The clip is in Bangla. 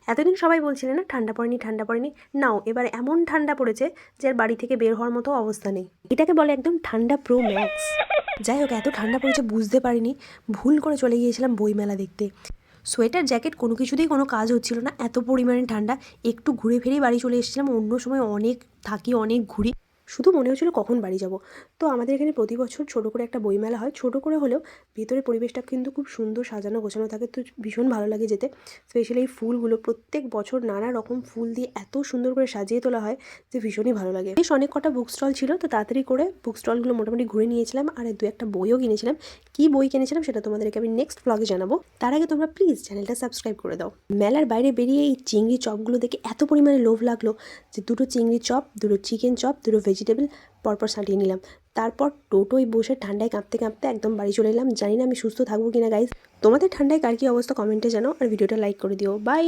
এতদিন সবাই বলছিলে না ঠান্ডা পড়েনি ঠান্ডা পড়েনি, নাও এবার এমন ঠান্ডা পড়েছে যে আর বাড়ি থেকে বের হওয়ার মতো অবস্থা নেই। এটাকে বলে একদম ঠান্ডা প্রো ম্যাক্স। যাই হোক, এত ঠান্ডা পড়েছে বুঝতে পারিনি, ভুল করে চলে গিয়েছিলাম বইমেলা দেখতে। সোয়েটার জ্যাকেট কোনো কিছুতেই কোনো কাজ হচ্ছিল না, এত পরিমাণে ঠান্ডা। একটু ঘুরে ফিরেই বাড়ি চলে এসেছিলাম, অন্য সময় অনেক থাকি, অনেক ঘুরি, শুধু মনে হচ্ছিলো কখন বাড়ি যাব। তো আমাদের এখানে প্রতি বছর ছোটো করে একটা বইমেলা হয়, ছোটো করে হলেও ভেতরের পরিবেশটা কিন্তু খুব সুন্দর সাজানো গোছানো থাকে, তো ভীষণ ভালো লাগে যেতে। স্পেশালি এই ফুলগুলো প্রত্যেক বছর নানা রকম ফুল দিয়ে এত সুন্দর করে সাজিয়ে তোলা হয় যে ভীষণই ভালো লাগে। বেশ অনেক কটা বুক স্টল ছিল, তো তাড়াতাড়ি করে বুক স্টলগুলো মোটামুটি ঘুরে নিয়েছিলাম, আর দু একটা বইও কিনেছিলাম। কী বই কিনেছিলাম সেটা তোমাদেরকে আমি নেক্সট ব্লগে জানাবো। তার আগে তোমরা প্লিজ চ্যানেলটা সাবস্ক্রাইব করে দাও। মেলার বাইরে বেরিয়ে এই চিংড়ি চপগুলো দেখে এত পরিমাণে লোভ লাগলো যে দুটো চিংড়ি চপ, দুটো চিকেন চপ, দুটো ভেজিটেবল পরপর সাঁটিয়ে নিলাম। তারপর টোটোয় বসে ঠান্ডায় কাঁপতে কাঁপতে একদম বাড়ি চলে এলাম। জানি না আমি সুস্থ থাকবো কিনা গাইজ। তোমাদের ঠান্ডায় কার কী অবস্থা কমেন্টে জানাও, আর ভিডিওটা লাইক করে দিও। বাই।